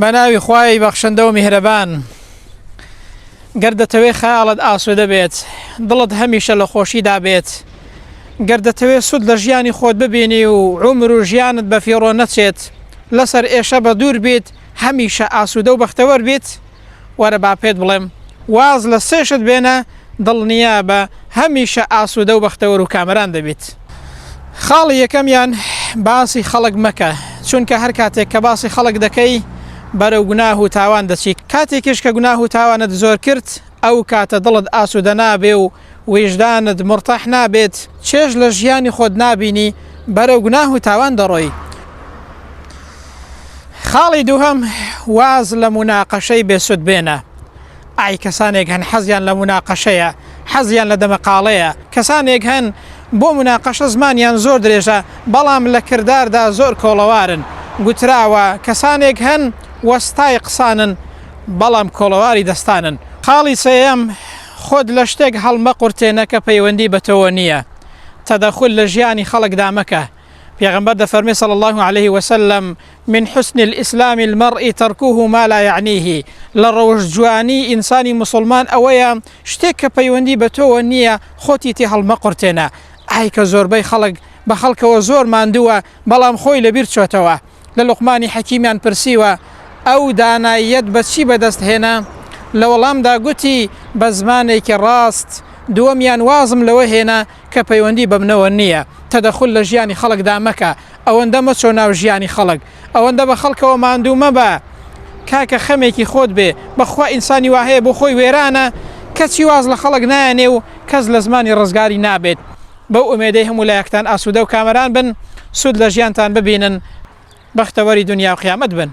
بەناوی خوای بەخشەندە و میهرەبان. گەر دەتەوێت خەیاڵت ئاسوودە بێت، دڵت هەمیشە لە خۆشیدا بێت، گەر دەتەوێت سود لە ژیانی خۆت ببینی و عومر و ژیانت بە فیڕۆ نەچێت، لەسەر ئێشە بە دوور بیت، هەمیشە ئاسوودە و بەختەوەر بیت، وەرە با پێت بڵێم واز لە سێشت بێنە دڵنیا بە هەمیشە ئاسوودە و بەختەوەر و کامەران دەبیت. خاڵی یەکەمیان باسی خەڵک مەکە، چونکە هەر کاتێک کە باسی خەڵک دەکەی بەرەو گوناه و تاوان دەچیت. کاتێکیش کە گوناه و تاوانت زۆر کرد، ئەو کاتە دڵت ئاسوودە نابێ و ویژدانت مرتاح نابێت، چێژ لە ژیانی خۆت نابینی، بەرەو گوناه و تاوان دەڕۆی. خاڵی دووهەم واز لە مناقەشەی بێسود بێنە. ئای کەسانێک هەن حەزیان لە مناقەشەیە، حەزیان لە دەمەقاڵەیە، کەسانێک هەن بۆ مناقەشە زمانیان زۆر درێژە بەڵام لە کرداردا زۆر کۆڵەوارن. گوتراوە کەسانێک هەن وەستای قسانن بەڵام کۆڵەواری دەستانن. خاڵی سێیەم خۆت لە شتێک هەڵمە قورتێنە کە پەیوەندی بەتەوە نییە. تەدەخل لە ژیانی خەڵکدا مەکە. پێغەمبەر دەفەرمێ صلی الله عليه وسلم من حسن الإسلام المرء تركه ما لا يعنيه. لە ڕەوش جوانی ئینسانی مسلمان ئەوەیە شتێک کە پەیوەندی بەتۆوە نییە خۆتی تێ هەڵمە قورتێنە. ئای کە زۆربەی خەڵک بە خەڵکەوە زۆر ماندووە بەڵام خۆی لەبیر چۆتەوە. لە لوقمانی حەکیمیان پرسیوە ئەو داناییەت بە چی بەدەست هێنا؟ لە وەڵامدا گوتی بە زمانێکی ڕاست. دووەمیان وازم لەوە هێنا کە پەیوەندی بە منەوە نییە. تەدەخل لە ژیانی خەڵکدا مەکە، ئەوەندە مەچۆ ناو ژیانی خەڵک، ئەوەندە بە خەڵکەوە ماندوو مەبە. کاکە خەمێکی خۆت بێ، بەخوا ئینسانی وا هەیە بۆ خۆی وێرانە کەچی واز لە خەڵک نایەنێ و کەس لە زمانی ڕزگاری نابێت. بەو ئومێدەی هەموو لایەکتان ئاسوودە و کامەران بن، سود لە ژیانتان ببینن، بەختەوەری دنیا و قیامەت بن.